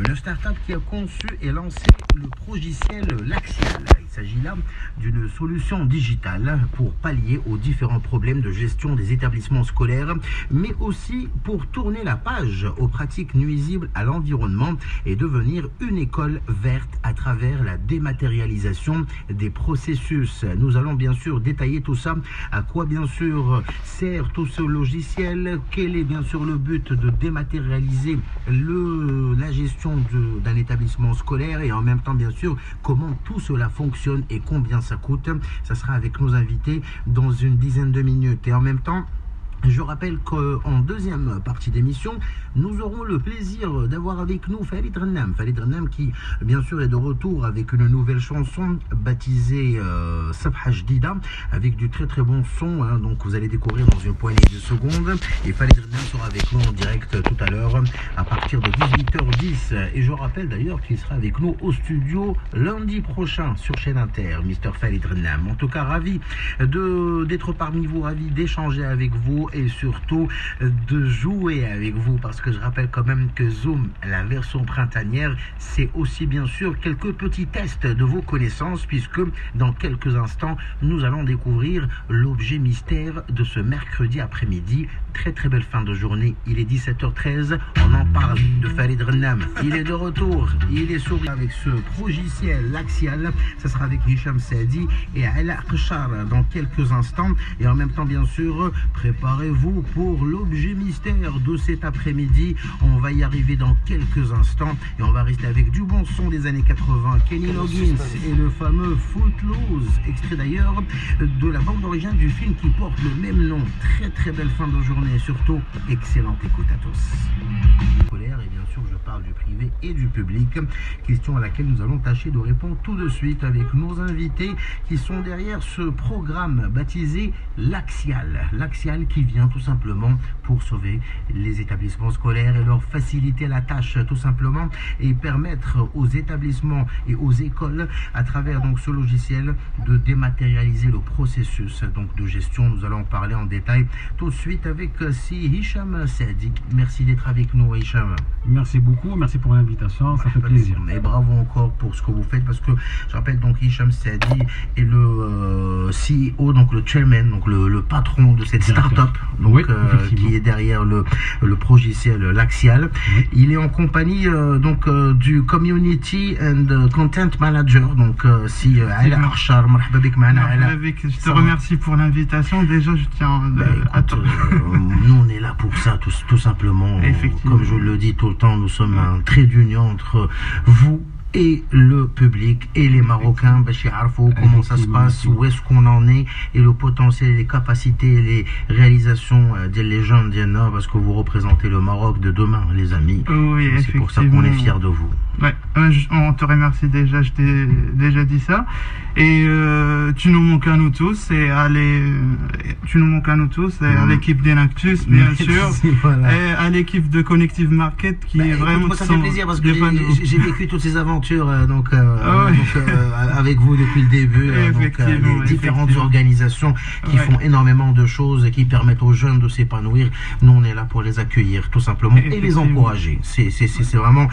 Une start-up qui a conçu et lancé le progiciel Laxial. Il s'agit là d'une solution digitale pour pallier aux différents problèmes de gestion des établissements scolaires, mais aussi pour tourner la page aux pratiques nuisibles à l'environnement et devenir une école verte à travers la dématérialisation des processus. Nous allons bien sûr détailler tout ça, à quoi bien sûr sert tout ce logiciel, quel est bien sûr le but de dématérialiser la gestion d'un établissement scolaire et en même temps bien sûr comment tout cela fonctionne et combien ça coûte. Ça sera avec nos invités dans une dizaine de minutes et en même temps je rappelle qu'en deuxième partie d'émission, nous aurons le plaisir d'avoir avec nous Farid Rennam. Farid Rennam qui, bien sûr, est de retour avec une nouvelle chanson baptisée Sabha Jdida, avec du très très bon son. Hein, donc vous allez découvrir dans une poignée de secondes. Et Farid Rennam sera avec nous en direct tout à l'heure à partir de 18h10. Et je rappelle d'ailleurs qu'il sera avec nous au studio lundi prochain sur Chaîne Inter, Mr. Farid Rennam. En tout cas, ravi d'être parmi vous, ravi d'échanger avec vous et surtout de jouer avec vous, parce que je rappelle quand même que Zoom, la version printanière, c'est aussi bien sûr quelques petits tests de vos connaissances, puisque dans quelques instants nous allons découvrir l'objet mystère de ce mercredi après-midi. Très très belle fin de journée, il est 17h13, on en parle de Farid Rennam, il est de retour, il est souri avec ce progiciel Laxial. Ça sera avec Hicham Saadi et Ala Qchar dans quelques instants, et en même temps bien sûr préparez-vous pour l'objet mystère de cet après-midi. On va y arriver dans quelques instants et on va rester avec du bon son des années 80, Kenny Loggins et le fameux Footloose, extrait d'ailleurs de la bande originale du film qui porte le même nom. Très très belle fin de journée et surtout excellente écoute à tous. Scolaire, et bien sûr je parle du privé et du public, question à laquelle nous allons tâcher de répondre tout de suite avec nos invités qui sont derrière ce programme baptisé Laxial. Laxial qui vient tout simplement pour sauver les établissements scolaires et leur faciliter la tâche tout simplement et permettre aux établissements et aux écoles à travers donc ce logiciel de dématérialiser le processus donc de gestion. Nous allons en parler en détail tout de suite avec Hicham Saadi. Merci d'être avec nous Hicham. Merci beaucoup, merci pour l'invitation, ça fait plaisir. Et bravo encore pour ce que vous faites, parce que je rappelle donc Hicham Saadi est le CEO, donc le chairman, donc le patron de cette start-up donc, oui, qui est derrière le progiciel Laxial. Oui. Il est en compagnie du Community and Content Manager, donc si Ala Qchar, marhaba bik maana Ala. Je te remercie pour l'invitation. Déjà, je tiens à nous on est là pour ça tout simplement. Comme je le dis tout le temps, nous sommes un trait d'union entre vous et le public et les Marocains, comment ça se passe, où est-ce qu'on en est et le potentiel, les capacités, les réalisations des légendes, parce que vous représentez le Maroc de demain, les amis. Oui, c'est pour ça qu'on est fiers de vous. Ouais, on te remercie déjà, je t'ai déjà dit ça. Et tu nous manques à nous tous et à l'équipe d'Enactus, bien sûr, voilà. Et à l'équipe de Connective Market qui est vraiment. Moi, ça fait plaisir parce que j'ai vécu toutes ces aventures avec vous depuis le début, les différentes organisations qui font énormément de choses et qui permettent aux jeunes de s'épanouir. Nous on est là pour les accueillir tout simplement et les encourager. C'est vraiment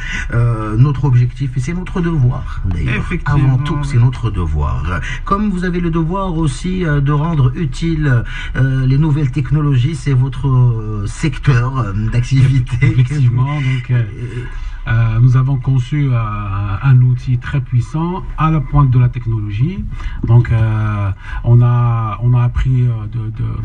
notre objectif et c'est notre devoir d'ailleurs. Avant tout c'est notre devoir. Comme vous avez le devoir aussi de rendre utile les nouvelles technologies, c'est votre secteur d'activité. Effectivement, donc nous avons conçu un outil très puissant à la pointe de la technologie. Donc on a appris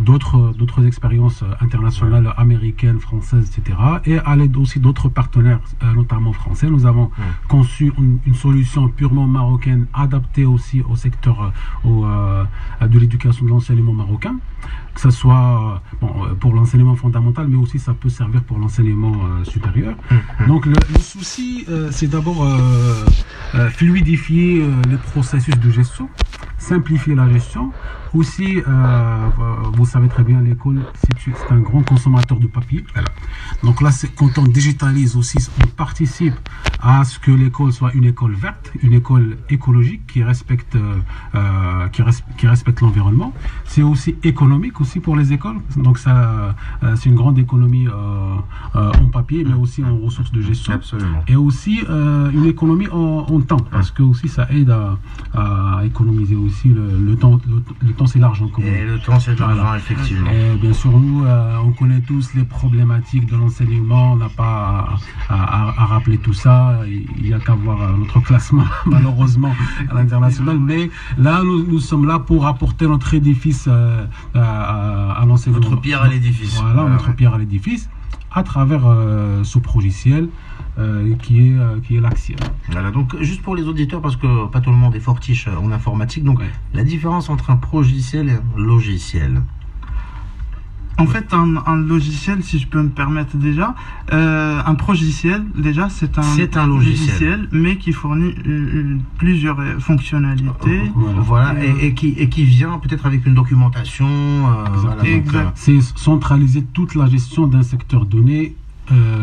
d'autres expériences internationales, américaines, françaises, etc. Et à l'aide aussi d'autres partenaires, notamment français, nous avons conçu une solution purement marocaine, adaptée aussi au secteur de l'éducation de l'enseignement marocain, que ce soit pour l'enseignement fondamental, mais aussi ça peut servir pour l'enseignement supérieur. Donc le souci, c'est d'abord fluidifier les processus de gestion, simplifier la gestion. Aussi, vous savez très bien, l'école, c'est un grand consommateur de papier. Voilà. Donc là, quand on digitalise aussi, on participe à ce que l'école soit une école verte, une école écologique qui respecte l'environnement. C'est aussi économique aussi pour les écoles. Donc ça, c'est une grande économie en papier, mais aussi en ressources de gestion. Absolument. Et aussi une économie en temps, parce que aussi ça aide à économiser aussi le temps. Le temps, c'est l'argent. Et le temps, c'est l'argent, voilà. Effectivement. Et bien sûr, nous, on connaît tous les problématiques de l'enseignement. On n'a pas à rappeler tout ça. Il n'y a qu'à voir notre classement, malheureusement, à l'international. Mais là, nous sommes là pour apporter notre édifice à l'enseignement. Notre pierre à l'édifice. Voilà, notre pierre à l'édifice, à travers ce progiciel qui est l'Axial. Voilà, donc juste pour les auditeurs, parce que pas tout le monde est fortiche en informatique, donc la différence entre un progiciel et un logiciel. En fait, un logiciel, si je peux me permettre déjà, un progiciel, déjà, c'est un logiciel, mais qui fournit plusieurs fonctionnalités. Voilà, et qui vient peut-être avec une documentation. Voilà, c'est centraliser toute la gestion d'un secteur donné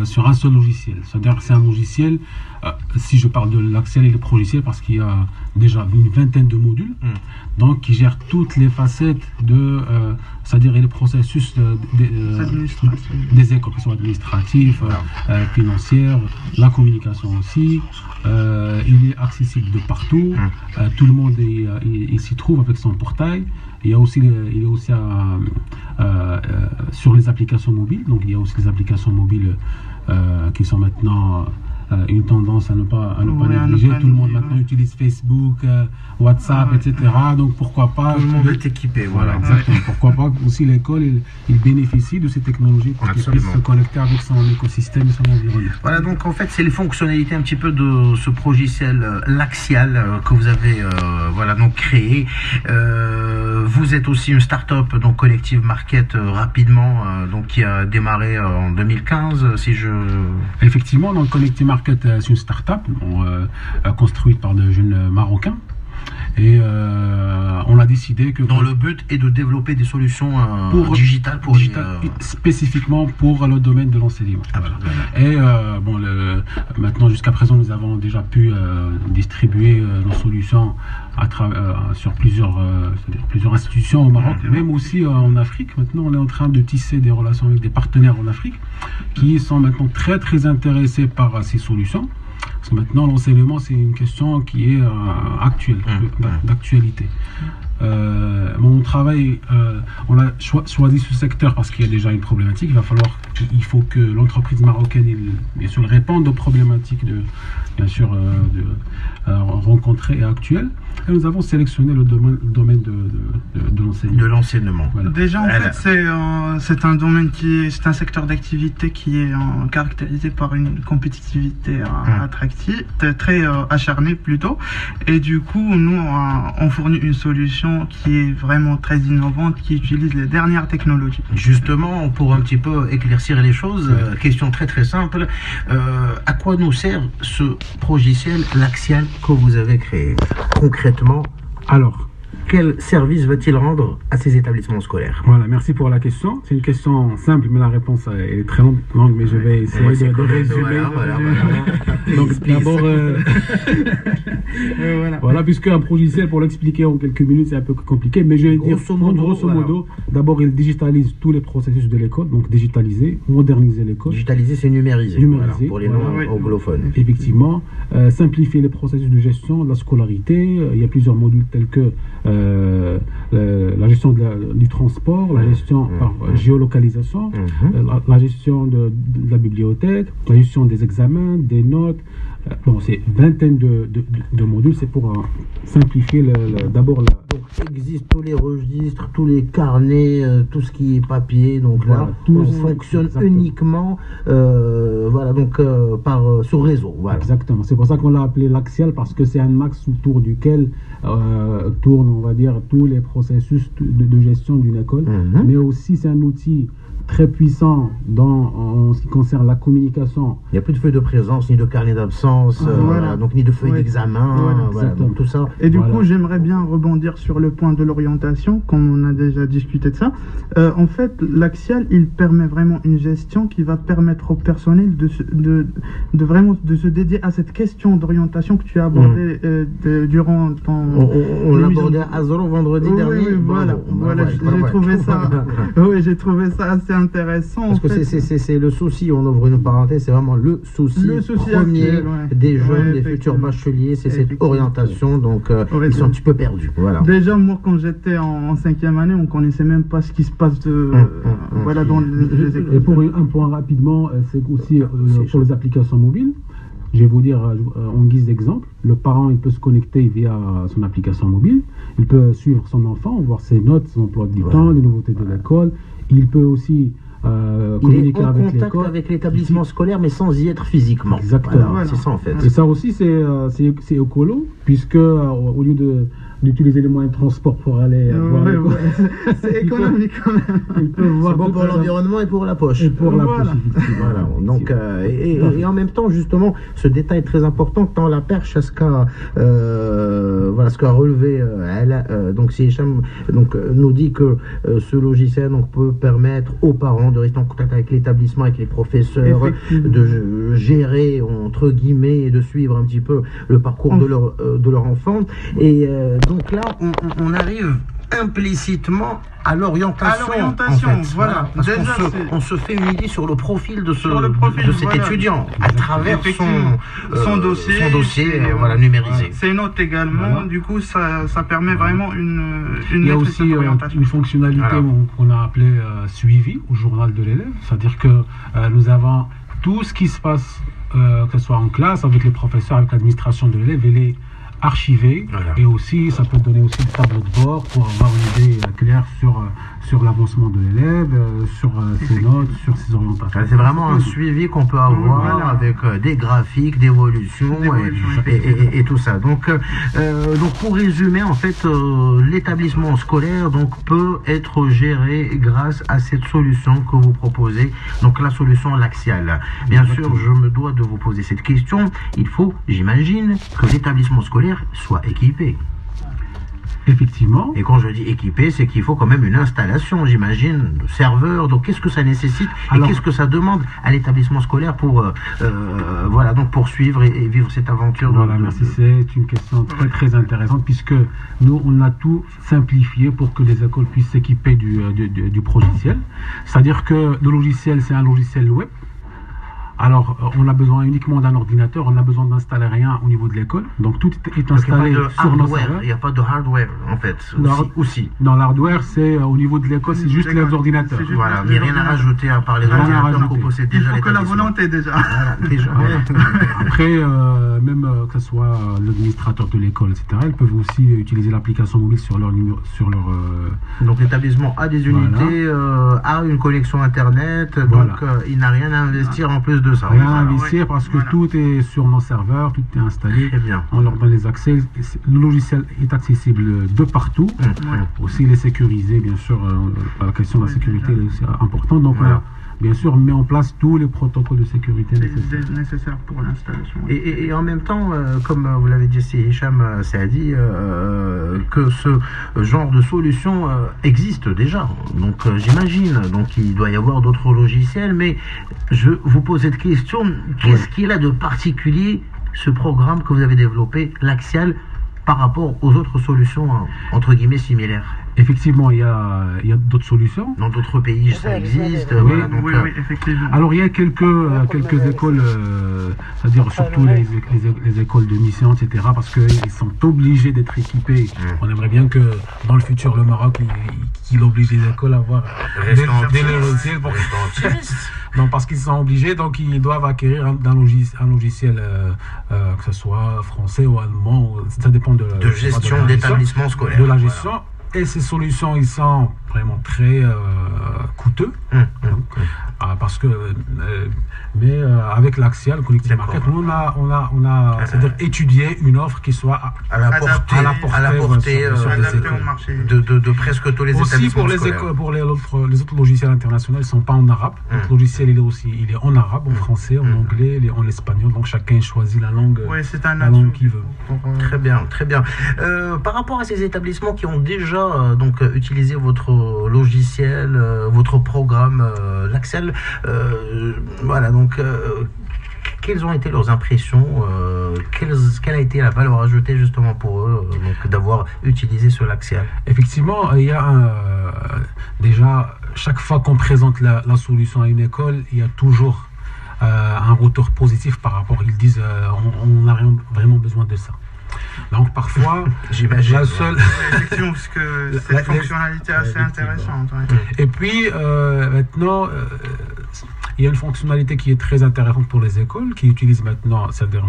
sur un seul logiciel. C'est-à-dire que c'est un logiciel, si je parle de l'Axial et le progiciel, parce qu'il y a déjà une vingtaine de modules, donc qui gèrent toutes les facettes c'est-à-dire les processus des écoles, qui sont administratifs, financières, la communication aussi. Il est accessible de partout, tout le monde il s'y trouve avec son portail. Il est aussi sur les applications mobiles, donc il y a aussi des applications mobiles qui sont maintenant une tendance à ne pas négliger. Tout le monde maintenant utilise Facebook, WhatsApp, etc. Donc pourquoi pas... Tout le monde est équipé, voilà. Exactement. Pourquoi pas aussi l'école il bénéficie de ces technologies pour qu'il puisse se connecter avec son écosystème et son environnement. Voilà, donc en fait c'est les fonctionnalités un petit peu de ce progiciel l'Axial que vous avez donc créé. Vous êtes aussi une start-up, donc Collective Market, rapidement, donc qui a démarré en 2015, si je... Effectivement, donc Collective Market, c'est une start-up construite par des jeunes Marocains. Et on a décidé que... Dans le but est de développer des solutions digitales spécifiquement pour le domaine de l'enseignement. Voilà. Et maintenant, jusqu'à présent, nous avons déjà pu distribuer nos solutions sur plusieurs institutions au Maroc, même aussi en Afrique. Maintenant, on est en train de tisser des relations avec des partenaires en Afrique qui sont maintenant très très intéressés par ces solutions. Parce que maintenant, l'enseignement, c'est une question qui est actuelle, d'actualité. Mon travail, on a choisi ce secteur parce qu'il y a déjà une problématique. Il faut que l'entreprise marocaine, bien sûr, réponde aux problématiques rencontrées et actuelles. Et nous avons sélectionné le domaine de l'enseignement. De l'enseignement. Voilà. Déjà, en fait, c'est un domaine c'est un secteur d'activité qui est caractérisé par une compétitivité attractive, très acharnée plutôt. Et du coup, nous, on fournit une solution qui est vraiment très innovante, qui utilise les dernières technologies. Justement, pour un petit peu éclaircir les choses, question très très simple, à quoi nous sert ce progiciel l'Axial que vous avez créé concrètement? Alors, quel service va-t-il rendre à ces établissements scolaires? Voilà, merci pour la question. C'est une question simple, mais la réponse est très longue, mais je vais essayer de résumer. Donc d'abord, voilà, puisque un progiciel, pour l'expliquer en quelques minutes, c'est un peu compliqué, mais je vais dire grosso modo, d'abord il digitalise tous les processus de l'école, donc digitaliser, moderniser l'école. Digitaliser, c'est numériser, pour les non-anglophones. Effectivement, simplifier les processus de gestion de la scolarité. Il y a plusieurs modules tels que la gestion du transport, la gestion par géolocalisation, la gestion de la bibliothèque, la gestion des examens, des notes. C'est une vingtaine de modules, c'est pour simplifier d'abord la... Donc, il existe tous les registres, tous les carnets, tout ce qui est papier, donc voilà, là, tout fonctionne uniquement sur réseau. Voilà. Exactement, c'est pour ça qu'on l'a appelé l'Axial, parce que c'est un axe autour duquel tournent, on va dire, tous les processus de gestion d'une école, mais aussi c'est un outil très puissant en ce qui concerne la communication. Il n'y a plus de feuille de présence, ni de carnet d'absence, donc ni de feuille d'examen, donc tout ça. Et du coup, j'aimerais bien rebondir sur le point de l'orientation, comme on a déjà discuté de ça. En fait, l'Axial, il permet vraiment une gestion qui va permettre au personnel de vraiment se dédier à cette question d'orientation que tu as abordée durant ton... On l'a abordé à Zoro vendredi dernier. J'ai trouvé ça assez intéressant. Parce que c'est le souci, on ouvre une parenthèse, c'est vraiment le souci premier des jeunes, des futurs bacheliers, c'est cette orientation, donc ils sont un petit peu perdus. Voilà. Déjà, moi, quand j'étais en 5e année, on ne connaissait même pas ce qui se passe dans les écoles. Et pour un point rapidement, c'est aussi pour les applications mobiles. Je vais vous dire en guise d'exemple, le parent il peut se connecter via son application mobile, il peut suivre son enfant, voir ses notes, son emploi du temps, les nouveautés de l'école. Il peut aussi communiquer avec l'école. Contact avec l'établissement scolaire, mais sans y être physiquement. Exactement. Voilà. C'est ça en fait. Et ça aussi, c'est écolo, puisque au lieu d'utiliser les moyens de transport pour aller voir l'école, c'est économique quand même. C'est bon pour l'environnement et pour la poche. Et pour la poche, voilà. Donc, et en même temps, justement, ce détail est très important, tant la perche à ce qu'a relevé donc si Hicham nous dit que ce logiciel peut permettre aux parents de rester en contact avec l'établissement, avec les professeurs, de gérer entre guillemets et de suivre un petit peu le parcours de leur enfant. Et donc là, on arrive implicitement à l'orientation. En fait. Voilà. Parce qu'on se fait une idée sur le profil de cet étudiant à travers son dossier numérisé. Ses notes également. Du coup, ça permet vraiment une Il y a aussi une fonctionnalité qu'on a appelée suivi au journal de l'élève. C'est-à-dire que nous avons tout ce qui se passe, que ce soit en classe, avec les professeurs, avec l'administration de l'élève, et les archivé, et aussi ça peut donner aussi le tableau de bord pour avoir une idée claire sur l'avancement de l'élève, sur ses notes, sur ses orientations. C'est vraiment un suivi qu'on peut avoir avec des graphiques d'évolution et tout ça. Donc pour résumer, en fait, l'établissement scolaire peut être géré grâce à cette solution que vous proposez, donc la solution L'Axial. Bien sûr, je me dois de vous poser cette question. Il faut, j'imagine, que l'établissement scolaire soit équipé. Effectivement. Et quand je dis équipé, c'est qu'il faut quand même une installation, j'imagine, de serveur. Donc qu'est-ce que ça nécessite et qu'est-ce que ça demande à l'établissement scolaire pour poursuivre et vivre cette aventure. Merci. C'est une question très très intéressante, puisque nous on a tout simplifié pour que les écoles puissent s'équiper du logiciel. C'est-à-dire que le logiciel, c'est un logiciel web. Alors, on a besoin uniquement d'un ordinateur, on n'a besoin d'installer rien au niveau de l'école. Donc, tout est installé sur nos serveurs. Il n'y a pas de hardware, en fait, aussi. Non, l'hardware, c'est au niveau de l'école, c'est juste les ordinateurs. Voilà, il n'y a rien à rajouter à part les ordinateurs qu'on possède déjà. Il faut que la volonté, déjà. Après, même que ce soit l'administrateur de l'école, etc., ils peuvent aussi utiliser l'application mobile sur leur... Donc, l'établissement a des unités, a une connexion Internet, donc il n'a rien à investir en plus de ça. Rien à investir parce que tout est sur nos serveurs, tout est installé. Très bien. On leur donne les accès. Le logiciel est accessible de partout. Aussi, il est sécurisé, bien sûr. La question de la sécurité est importante. Donc, bien sûr, on met en place tous les protocoles de sécurité nécessaires pour l'installation. Et en même temps, comme vous l'avez dit, c'est Hicham Saadi, que ce genre de solution existe déjà. Donc j'imagine, donc il doit y avoir d'autres logiciels, mais je vous pose cette question, qu'est-ce qu'il a de particulier, ce programme que vous avez développé, L'Axial, par rapport aux autres solutions, entre guillemets, similaires? Effectivement, il y a d'autres solutions. Dans d'autres pays, ça existe. Oui, effectivement. Alors, il y a quelques écoles, c'est-à-dire surtout les écoles de mission, etc., parce qu'ils sont obligés d'être équipés. On aimerait bien que, dans le futur, le Maroc, il oblige les écoles à avoir des logiciels pour... Non, parce qu'ils sont obligés, donc ils doivent acquérir un logiciel, que ce soit français ou allemand, ça dépend de gestion d'établissement scolaire. De la gestion. Et ces solutions, ils sont vraiment très coûteux. Parce que, mais avec l'Axial Connected Market, on a c'est-à-dire étudié une offre qui soit à la portée de presque tous les établissements scolaires. Pour les autres logiciels internationaux, ils ne sont pas en arabe. Notre logiciel, il est en arabe, en français, en anglais, en espagnol. Donc chacun choisit la langue, qu'il veut. Très bien, très bien. Par rapport à ces établissements qui ont déjà utilisé votre logiciel, votre programme, l'Axial, voilà, donc quelles ont été leurs impressions, quelle a été la valeur ajoutée justement pour eux d'avoir utilisé ce l'Axial? Effectivement, il y a déjà, chaque fois qu'on présente la solution à une école, il y a toujours un retour positif par rapport, ils disent on n'a vraiment besoin de ça. Donc parfois, j'imagine la seule... Effectivement, parce que c'est une fonctionnalité assez intéressante. Ouais. Et puis maintenant, il y a une fonctionnalité qui est très intéressante pour les écoles qui utilisent maintenant, c'est-à-dire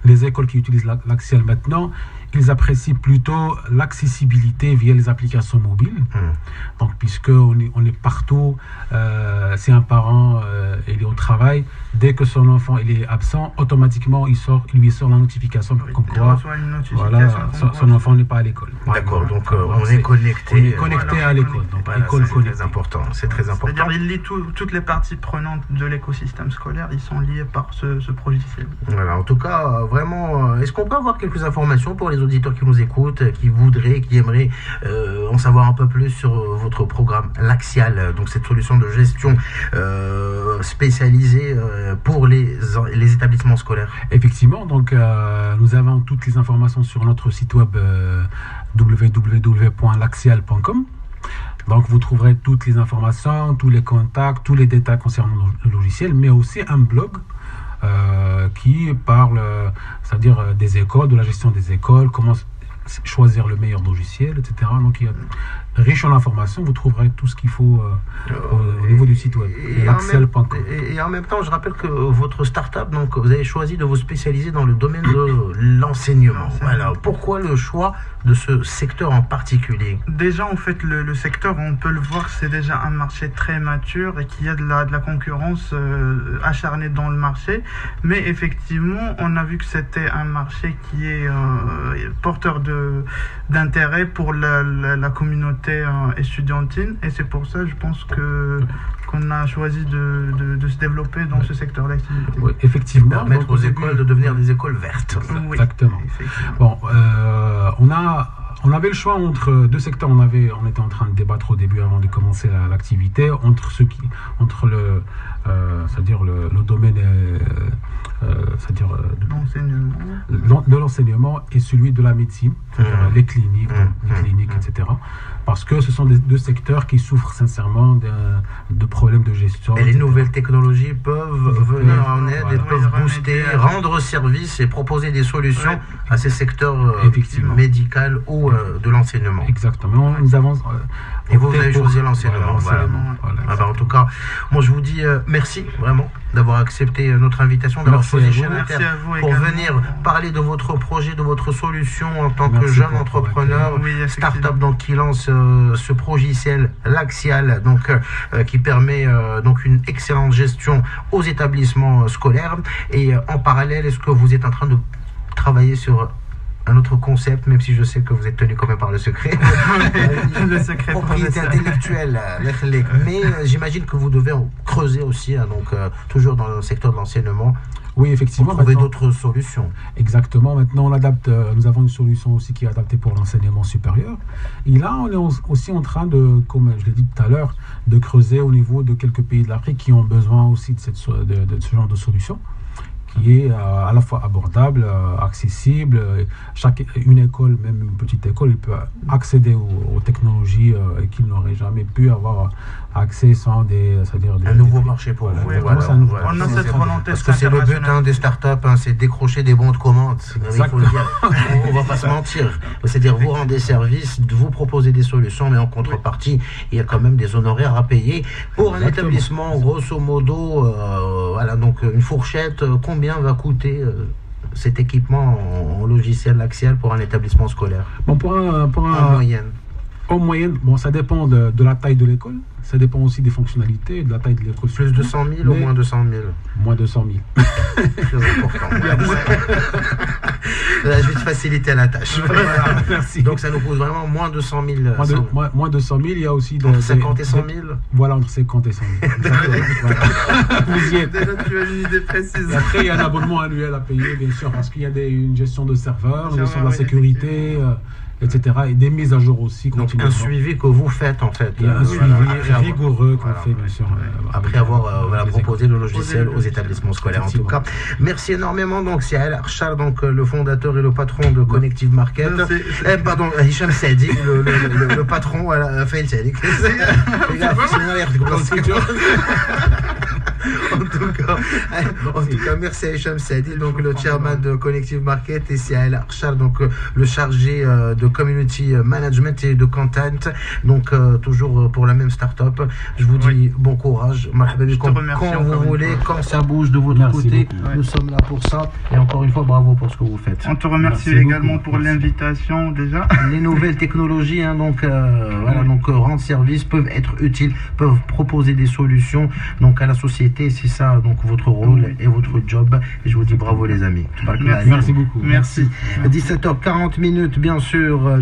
les écoles qui utilisent l'Axial maintenant, ils apprécient plutôt l'accessibilité via les applications mobiles. Donc, puisque on est partout, si un parent il est au travail, dès que son enfant il est absent, automatiquement il lui sort la notification comme quoi son enfant n'est pas à l'école. D'accord, donc on est connecté. À l'école. Donc l'école connectée. C'est très important. C'est très important. C'est-à-dire il lit toutes les parties prenantes de l'écosystème scolaire, ils sont liés par ce logiciel. Voilà, en tout cas, vraiment, est-ce qu'on peut avoir quelques informations pour les auditeurs qui nous écoutent, qui aimeraient en savoir un peu plus sur votre programme l'Axial, donc cette solution de gestion spécialisée pour les établissements scolaires? Effectivement, donc nous avons toutes les informations sur notre site web www.laxial.com. Donc vous trouverez toutes les informations, tous les contacts, tous les détails concernant le logiciel, mais aussi un blog qui parle, c'est-à-dire des écoles, de la gestion des écoles, comment choisir le meilleur logiciel, etc. Donc il y a riche en informations, vous trouverez tout ce qu'il faut au niveau du site web, laxial.com. Et en même temps, je rappelle que votre start-up, donc vous avez choisi de vous spécialiser dans le domaine de l'enseignement. Voilà. Pourquoi le choix de ce secteur en particulier? Déjà, en fait, le secteur, on peut le voir, c'est déjà un marché très mature et qu'il y a de la concurrence acharnée dans le marché. Mais effectivement, on a vu que c'était un marché qui est porteur d'intérêt pour la communauté estudiantine, et c'est pour ça, je pense qu'on a choisi de se développer dans ce secteur d'activité. Oui, effectivement, permettre aux écoles de devenir des écoles vertes. Oui, exactement. Bon, on avait le choix entre deux secteurs. On était en train de débattre au début, avant de commencer l'activité, entre le domaine de l'enseignement et celui de la médecine, les cliniques, etc. Parce que ce sont deux secteurs qui souffrent sincèrement de problèmes de gestion. Et les nouvelles technologies peuvent venir en aide et peuvent booster, rendre service et proposer des solutions à ces secteurs médicaux ou de l'enseignement. Exactement. Nous avons et vous avez choisi l'enseignement. Voilà. En tout cas, moi je vous dis merci vraiment d'avoir accepté notre invitation, d'avoir choisi Chenater pour venir parler de votre projet, de votre solution en tant que jeune entrepreneur, start-up donc qui lance ce logiciel l'Axial, donc qui permet donc une excellente gestion aux établissements scolaires. Et en parallèle, est-ce que vous êtes en train de travailler sur un autre concept, même si je sais que vous êtes tenu quand même par le secret, le secret propriété intellectuelle, mais j'imagine que vous devez en creuser aussi, donc toujours dans le secteur de l'enseignement. Oui, effectivement. Pour trouver d'autres solutions. Exactement. Maintenant, on adapte. Nous avons une solution aussi qui est adaptée pour l'enseignement supérieur. Et là, on est aussi en train de, comme je l'ai dit tout à l'heure, de creuser au niveau de quelques pays de l'Afrique qui ont besoin aussi de ce genre de solution, qui est à la fois abordable, accessible. Une école, même une petite école, il peut accéder aux technologies qu'il n'aurait jamais pu avoir accès sans un nouveau marché pour vous. On a cette volonté. Parce que c'est le but des startups, c'est décrocher des bons de commande. Il faut le dire. On va pas se mentir. C'est-à-dire vous rendez service, vous proposez des solutions, mais en contrepartie, il y a quand même des honoraires à payer. Pour un établissement, grosso modo, donc une fourchette, combien va coûter cet équipement en logiciel l'Axial pour un établissement scolaire? Bon, pour en moyenne. En moyenne, bon, ça dépend de la taille de l'école, ça dépend aussi des fonctionnalités, de la taille de l'école. Plus de 100 000 ou moins de 100 000? Moins de 100 000. Très important. Là, je vais te faciliter la tâche. Voilà, merci. Donc ça nous pose vraiment moins de 100 000. Moins de 100 000, il y a aussi... Entre 50 et 100 000. Voilà, entre 50 et 100 000. Voilà. Vous y êtes. Déjà, tu as une idée précise. Et après, il y a un abonnement annuel à payer, bien sûr, parce qu'il y a une gestion de serveurs, une gestion de la sécurité, etc. Et des mises à jour aussi. Donc un suivi que vous faites en fait. Il y a un suivi rigoureux qu'on fait, bien sûr. Après avoir proposé le logiciel aux établissements scolaires en tout cas. Merci énormément. Donc c'est Al Archar, donc le fondateur et le patron de Connective Market. Pardon, Hicham Sadik, le patron. Voilà, Faïl Sadik. En tout cas, merci à Hicham Sadik, donc le chairman de Connective Market, et c'est Al Archar, donc le chargé de community management et de content, donc toujours pour la même start-up. Je vous dis bon courage, quand vous voulez, quand ça bouge de votre côté, nous sommes là pour ça, et encore une fois bravo pour ce que vous faites. On te remercie également pour l'invitation déjà. Les nouvelles technologies, donc rendre service, peuvent être utiles, peuvent proposer des solutions donc à la société. C'est ça donc votre rôle et votre job, et je vous dis bravo les amis. Merci beaucoup. Merci. 17h40 bien sûr.